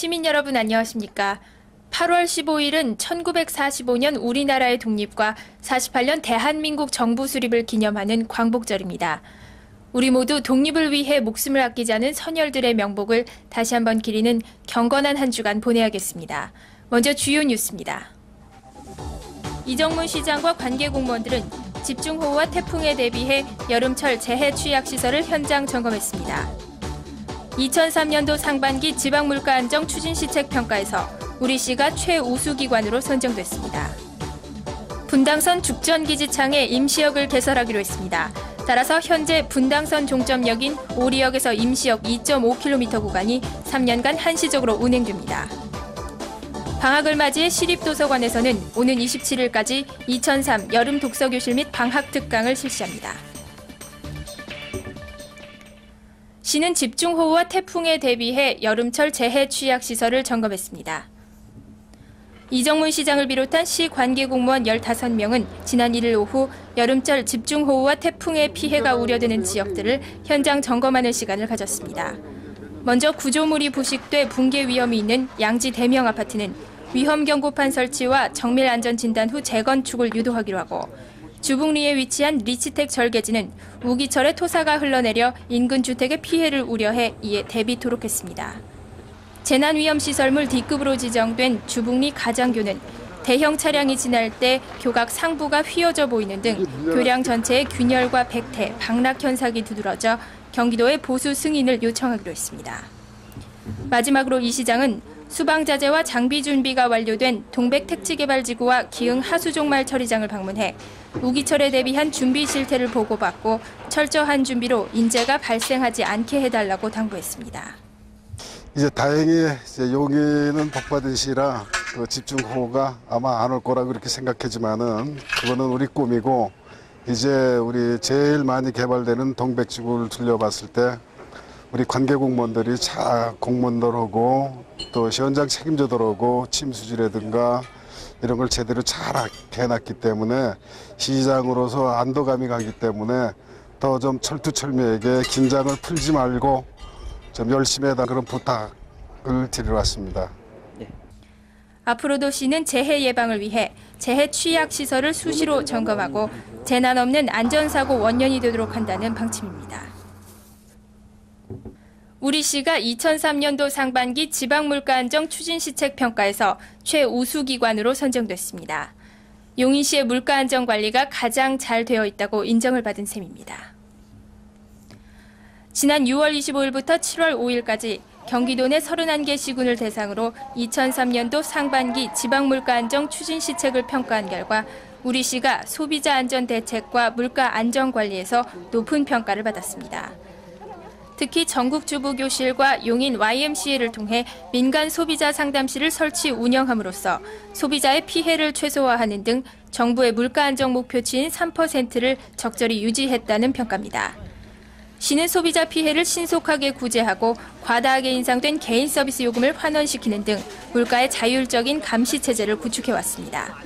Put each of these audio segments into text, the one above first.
시민 여러분 안녕하십니까? 8월 15일은 1945년 우리나라의 독립과 48년 대한민국 정부 수립을 기념하는 광복절입니다. 우리 모두 독립을 위해 목숨을 아끼지 않은 선열들의 명복을 다시 한번 기리는 경건한 한 주간 보내야겠습니다. 먼저 주요 뉴스입니다. 이정문 시장과 관계 공무원들은 집중호우와 태풍에 대비해 여름철 재해 취약시설을 현장 점검했습니다. 2003년도 상반기 지방물가안정 추진시책 평가에서 우리시가 최우수기관으로 선정됐습니다. 분당선 죽전기지창에 임시역을 개설하기로 했습니다. 따라서 현재 분당선 종점역인 오리역에서 임시역 2.5km 구간이 3년간 한시적으로 운행됩니다. 방학을 맞이해 시립도서관에서는 오는 27일까지 2003 여름 독서교실 및 방학특강을 실시합니다. 시는 집중호우와 태풍에 대비해 여름철 재해 취약시설을 점검했습니다. 이정문 시장을 비롯한 시 관계공무원 15명은 지난 1일 오후 여름철 집중호우와 태풍의 피해가 우려되는 지역들을 현장 점검하는 시간을 가졌습니다. 먼저 구조물이 부식돼 붕괴 위험이 있는 양지 대명 아파트는 위험경고판 설치와 정밀안전진단 후 재건축을 유도하기로 하고, 주북리에 위치한 리치텍 절개지는 우기철에 토사가 흘러내려 인근 주택에 피해를 우려해 이에 대비토록 했습니다. 재난위험시설물 D급으로 지정된 주북리 가장교는 대형 차량이 지날 때 교각 상부가 휘어져 보이는 등 교량 전체에 균열과 백태, 방락 현상이 두드러져 경기도에 보수 승인을 요청하기로 했습니다. 마지막으로 이 시장은 수방자재와 장비 준비가 완료된 동백택지개발지구와 기흥 하수종말 처리장을 방문해 우기철에 대비한 준비 실태를 보고받고 철저한 준비로 인재가 발생하지 않게 해달라고 당부했습니다. 이제 다행히 여기는 복받은 시라 그 집중호우가 아마 안 올 거라 그렇게 생각하지만은 그거는 우리 꿈이고, 이제 우리 제일 많이 개발되는 동백지구를 둘러봤을 때 우리 관계공무원들이 공무원들하고 또 현장 책임자들하고 침수지라든가 이런 걸 제대로 잘 해놨기 때문에 시장으로서 안도감이 가기 때문에 더 좀 철두철미하게 긴장을 풀지 말고 좀 열심히 해달라는 그런 부탁을 드리러 왔습니다. 앞으로도 시는 재해 예방을 위해 재해 취약 시설을 수시로 점검하고 재난 없는 안전사고 원년이 되도록 한다는 방침입니다. 우리시가 2003년도 상반기 지방물가안정 추진시책 평가에서 최우수기관으로 선정됐습니다. 용인시의 물가안정 관리가 가장 잘 되어 있다고 인정을 받은 셈입니다. 지난 6월 25일부터 7월 5일까지 경기도 내 31개 시군을 대상으로 2003년도 상반기 지방물가안정 추진시책을 평가한 결과 우리시가 소비자 안전 대책과 물가 안정 관리에서 높은 평가를 받았습니다. 특히 전국주부교실과 용인 YMCA를 통해 민간 소비자 상담실을 설치 운영함으로써 소비자의 피해를 최소화하는 등 정부의 물가 안정 목표치인 3%를 적절히 유지했다는 평가입니다. 시는 소비자 피해를 신속하게 구제하고 과다하게 인상된 개인 서비스 요금을 환원시키는 등 물가의 자율적인 감시 체제를 구축해왔습니다.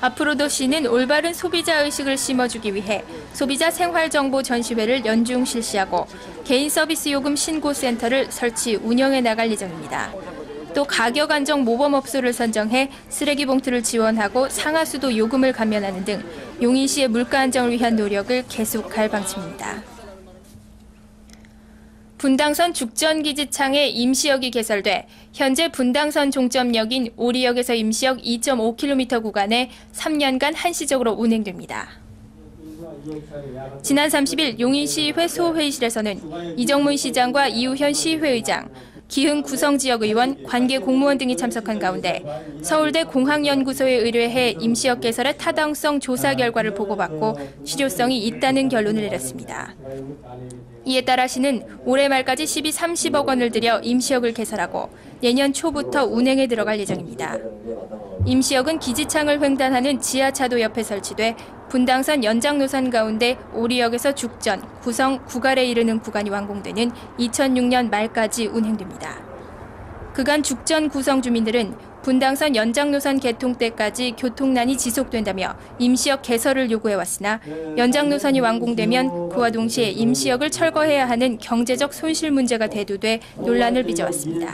앞으로도 시는 올바른 소비자 의식을 심어주기 위해 소비자 생활정보 전시회를 연중 실시하고 개인 서비스 요금 신고센터를 설치 운영해 나갈 예정입니다. 또 가격 안정 모범업소를 선정해 쓰레기 봉투를 지원하고 상하수도 요금을 감면하는 등 용인시의 물가 안정을 위한 노력을 계속할 방침입니다. 분당선 죽전기지창에 임시역이 개설돼 현재 분당선 종점역인 오리역에서 임시역 2.5km 구간에 3년간 한시적으로 운행됩니다. 지난 30일 용인시의회 소회의실에서는 이정문 시장과 이우현 시회의장, 기흥 구성지역의원, 관계공무원 등이 참석한 가운데 서울대 공학연구소에 의뢰해 임시역 개설의 타당성 조사 결과를 보고받고 실효성이 있다는 결론을 내렸습니다. 이에 따라 시는 올해 말까지 시비 30억 원을 들여 임시역을 개설하고 내년 초부터 운행에 들어갈 예정입니다. 임시역은 기지창을 횡단하는 지하차도 옆에 설치돼 분당선 연장 노선 가운데 오리역에서 죽전, 구성, 구갈에 이르는 구간이 완공되는 2006년 말까지 운행됩니다. 그간 죽전 구성 주민들은 분당선 연장 노선 개통 때까지 교통난이 지속된다며 임시역 개설을 요구해왔으나 연장 노선이 완공되면 그와 동시에 임시역을 철거해야 하는 경제적 손실 문제가 대두돼 논란을 빚어왔습니다.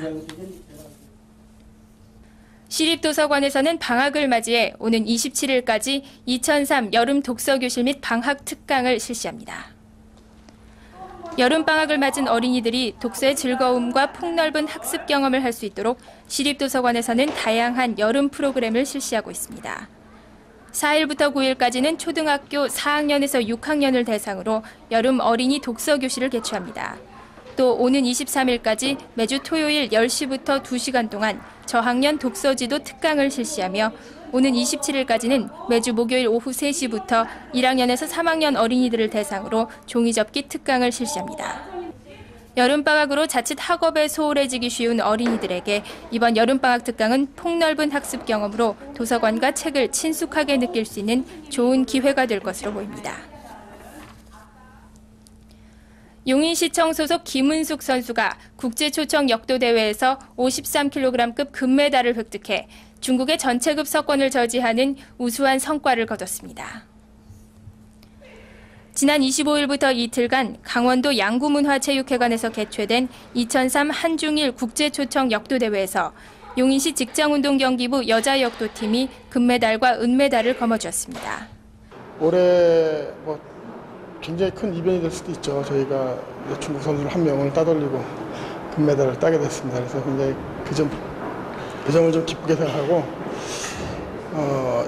시립도서관에서는 방학을 맞이해 오는 27일까지 2003 여름 독서교실 및 방학 특강을 실시합니다. 여름방학을 맞은 어린이들이 독서의 즐거움과 폭넓은 학습 경험을 할 수 있도록 시립도서관에서는 다양한 여름 프로그램을 실시하고 있습니다. 4일부터 9일까지는 초등학교 4학년에서 6학년을 대상으로 여름 어린이 독서교실을 개최합니다. 또 오는 23일까지 매주 토요일 10시부터 2시간 동안 저학년 독서지도 특강을 실시하며 오는 27일까지는 매주 목요일 오후 3시부터 1학년에서 3학년 어린이들을 대상으로 종이접기 특강을 실시합니다. 여름방학으로 자칫 학업에 소홀해지기 쉬운 어린이들에게 이번 여름방학 특강은 폭넓은 학습 경험으로 도서관과 책을 친숙하게 느낄 수 있는 좋은 기회가 될 것으로 보입니다. 용인시청 소속 김은숙 선수가 국제초청 역도대회에서 53kg급 금메달을 획득해 중국의 전체급 석권을 저지하는 우수한 성과를 거뒀습니다. 지난 25일부터 이틀간 강원도 양구문화체육회관에서 개최된 2003 한중일 국제초청 역도대회에서 용인시 직장운동경기부 여자역도팀이 금메달과 은메달을 거머쥐었습니다. 올해 굉장히 큰 이변이 될 수도 있죠. 저희가 중국 선수를 한 명을 따돌리고 금메달을 따게 됐습니다. 그래서 굉장히 그 점을 좀 기쁘게 생각하고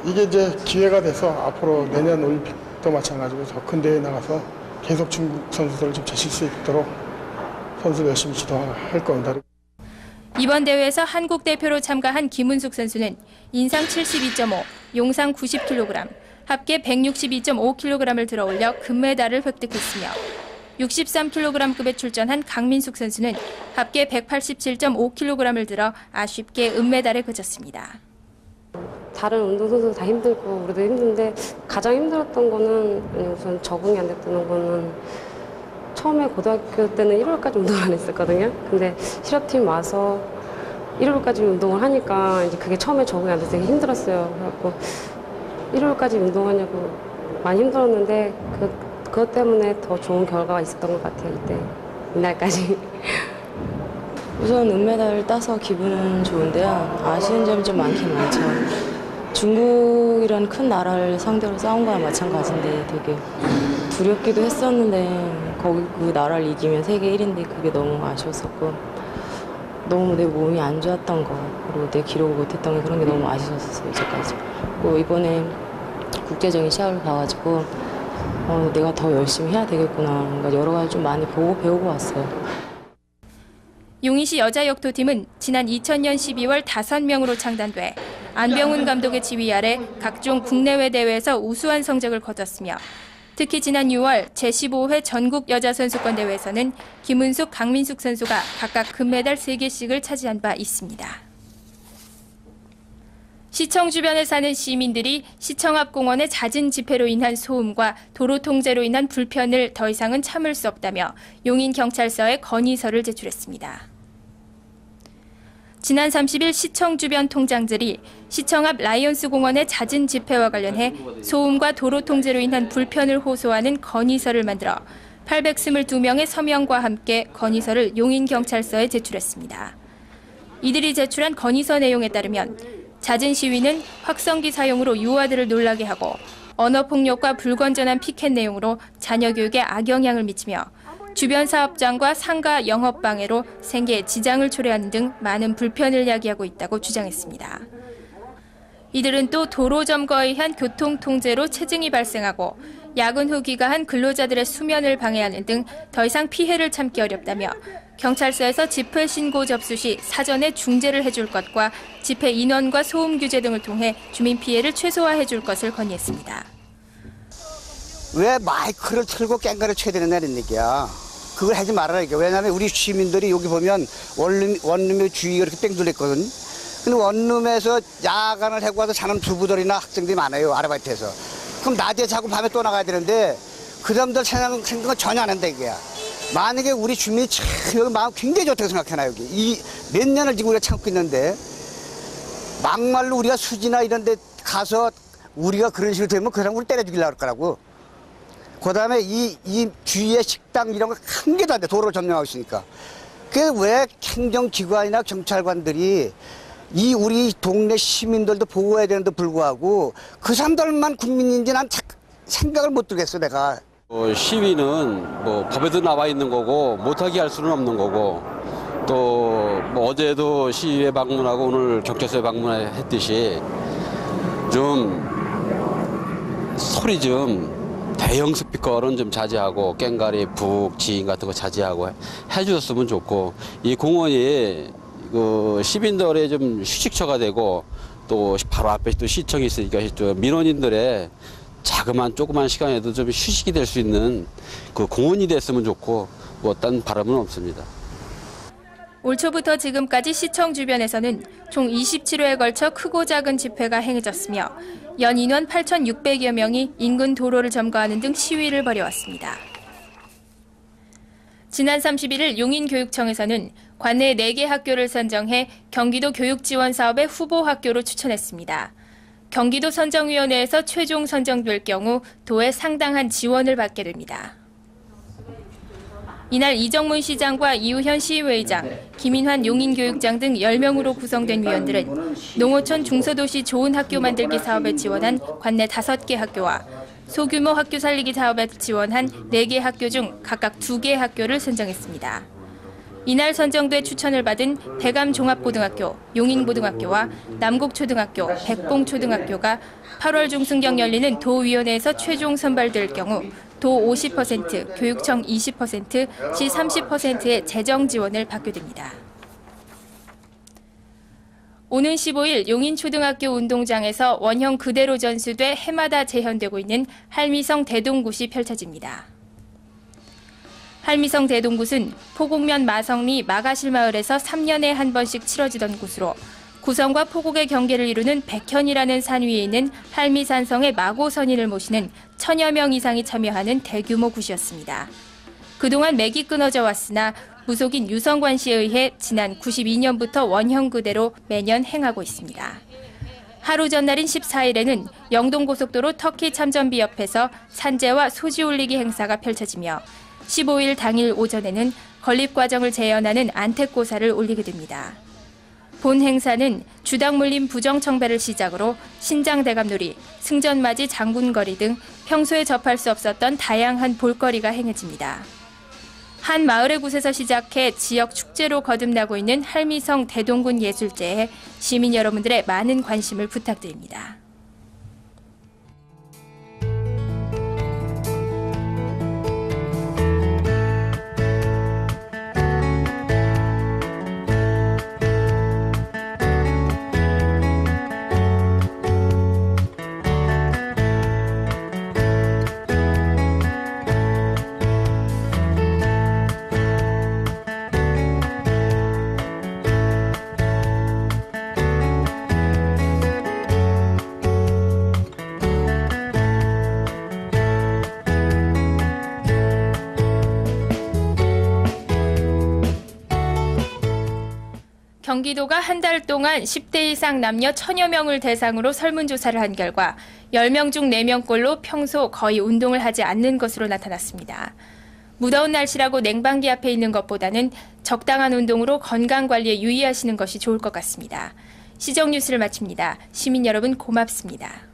이게 이제 기회가 돼서 앞으로 내년 올림픽도 마찬가지고 더 큰 대회에 나가서 계속 중국 선수들을 좀 제칠 수 있도록 선수를 열심히 지도할 겁니다. 이번 대회에서 한국 대표로 참가한 김은숙 선수는 인상 72.5, 용상 90kg, 합계 162.5kg을 들어올려 금메달을 획득했으며 63kg급에 출전한 강민숙 선수는 합계 187.5kg을 들어 아쉽게 은메달에 그쳤습니다. 다른 운동선수 다 힘들고 우리도 힘든데 가장 힘들었던 거는 우선 적응이 안 됐던 거는 처음에 고등학교 때는 1월까지 운동을 안 했었거든요. 근데 실업팀 와서 1월까지 운동을 하니까 이제 그게 처음에 적응이 안 돼서 되게 힘들었어요. 그래갖고 1월까지 운동하냐고 많이 힘들었는데 그것 때문에 더 좋은 결과가 있었던 것 같아요. 이날까지. 우선 은메달을 따서 기분은 좋은데요. 아쉬운 점이 좀 많긴 많죠. 중국이라는 큰 나라를 상대로 싸운 거랑 마찬가지인데 되게 두렵기도 했었는데 거기 그 나라를 이기면 세계 1위인데 그게 너무 아쉬웠었고 너무 내 몸이 안 좋았던 거 그리고 내 기록을 못했던 게 그런 게 너무 아쉬웠었어요. 이제까지. 그리고 이번에 국제적인 시합을 봐가지고 내가 더 열심히 해야 되겠구나. 뭔가 여러 가지 좀 많이 보고 배우고 왔어요. 용인시 여자역도팀은 지난 2000년 12월 5명으로 창단돼 안병훈 감독의 지휘 아래 각종 국내외 대회에서 우수한 성적을 거뒀으며 특히 지난 6월 제15회 전국 여자선수권 대회에서는 김은숙, 강민숙 선수가 각각 금메달 3개씩을 차지한 바 있습니다. 시청 주변에 사는 시민들이 시청 앞 공원의 잦은 집회로 인한 소음과 도로 통제로 인한 불편을 더 이상은 참을 수 없다며 용인경찰서에 건의서를 제출했습니다. 지난 30일 시청 주변 통장들이 시청 앞 라이온스 공원의 잦은 집회와 관련해 소음과 도로 통제로 인한 불편을 호소하는 건의서를 만들어 822명의 서명과 함께 건의서를 용인경찰서에 제출했습니다. 이들이 제출한 건의서 내용에 따르면 잦은 시위는 확성기 사용으로 유아들을 놀라게 하고 언어폭력과 불건전한 피켓 내용으로 자녀 교육에 악영향을 미치며 주변 사업장과 상가 영업 방해로 생계에 지장을 초래하는 등 많은 불편을 야기하고 있다고 주장했습니다. 이들은 또 도로 점거에 의한 교통 통제로 체증이 발생하고 야근 후 귀가한 근로자들의 수면을 방해하는 등 더 이상 피해를 참기 어렵다며 경찰서에서 집회 신고 접수 시 사전에 중재를 해줄 것과 집회 인원과 소음 규제 등을 통해 주민 피해를 최소화해줄 것을 건의했습니다. 왜 마이크를 틀고 깽가를 쳐야 되느냐는 얘기야. 그걸 하지 말아라 이게. 왜냐하면 우리 시민들이 여기 보면 원룸의 주위가 이렇게 뺑 둘렸거든. 근데 원룸에서 야간을 하고 와서 자는 주부들이나 학생들이 많아요. 아르바이트에서. 그럼 낮에 자고 밤에 또 나가야 되는데 그 사람들 생각은 전혀 안 한다 이게야. 만약에 우리 주민이 참 여기 마음 굉장히 좋다고 생각해놔 여기. 이 몇 년을 지금 우리가 참고 있는데 막말로 우리가 수지나 이런 데 가서 우리가 그런 식으로 되면 그 사람 우리 때려 죽이려고 할 거라고. 그 다음에 이 주위에 식당 이런 거 한 개도 안 돼. 도로를 점령하고 있으니까. 그게 왜 행정기관이나 경찰관들이 이 우리 동네 시민들도 보호해야 되는데 불구하고 그 사람들만 국민인지 난 생각을 못 들겠어 내가. 시위는 뭐 법에도 나와 있는 거고 못하게 할 수는 없는 거고 또 뭐 어제도 시위에 방문하고 오늘 경찰서에 방문했듯이 좀 소리 좀 대형 스피커는 좀 자제하고 꽹과리, 북, 지인 같은 거 자제하고 해주셨으면 좋고 이 공원이 그 시민들의 좀 휴식처가 되고 또 바로 앞에 또 시청이 있으니까 민원인들의 조그만 시간에도 좀 휴식이 될 수 있는 그 공원이 됐으면 좋고 뭐 딴 바람은 없습니다. 올 초부터 지금까지 시청 주변에서는 총 27회에 걸쳐 크고 작은 집회가 행해졌으며 연 인원 8,600여 명이 인근 도로를 점거하는 등 시위를 벌여왔습니다. 지난 31일 용인교육청에서는 관내 4개 학교를 선정해 경기도 교육지원 사업의 후보 학교로 추천했습니다. 경기도 선정위원회에서 최종 선정될 경우 도의 상당한 지원을 받게 됩니다. 이날 이정문 시장과 이우현 시의회장, 김인환 용인교육장 등 10명으로 구성된 위원들은 농어촌 중소도시 좋은 학교 만들기 사업에 지원한 관내 5개 학교와 소규모 학교 살리기 사업에 지원한 4개 학교 중 각각 2개 학교를 선정했습니다. 이날 선정돼 추천을 받은 대감종합고등학교, 용인고등학교와 남곡초등학교, 백봉초등학교가 8월 중순경 열리는 도위원회에서 최종 선발될 경우 도 50%, 교육청 20%, 시 30%의 재정 지원을 받게 됩니다. 오는 15일 용인초등학교 운동장에서 원형 그대로 전수돼 해마다 재현되고 있는 할미성 대동굿이 펼쳐집니다. 할미성 대동굿은 포곡면 마성리 마가실마을에서 3년에 한 번씩 치러지던 굿으로 구성과 포곡의 경계를 이루는 백현이라는 산 위에 있는 할미산성의 마고선인을 모시는 1000여 명 이상이 참여하는 대규모 굿이었습니다. 그동안 맥이 끊어져 왔으나 무속인 유성관 씨에 의해 지난 92년부터 원형 그대로 매년 행하고 있습니다. 하루 전날인 14일에는 영동고속도로 터키 참전비 옆에서 산재와 소지 올리기 행사가 펼쳐지며 15일 당일 오전에는 건립 과정을 재현하는 안택고사를 올리게 됩니다. 본 행사는 주당 물림 부정청배를 시작으로 신장대감놀이, 승전맞이 장군거리 등 평소에 접할 수 없었던 다양한 볼거리가 행해집니다. 한 마을의 굿에서 시작해 지역 축제로 거듭나고 있는 할미성 대동군 예술제에 시민 여러분들의 많은 관심을 부탁드립니다. 경기도가 한 달 동안 10대 이상 남녀 1000여 명을 대상으로 설문조사를 한 결과 10명 중 4명꼴로 평소 거의 운동을 하지 않는 것으로 나타났습니다. 무더운 날씨라고 냉방기 앞에 있는 것보다는 적당한 운동으로 건강관리에 유의하시는 것이 좋을 것 같습니다. 시정뉴스를 마칩니다. 시민 여러분 고맙습니다.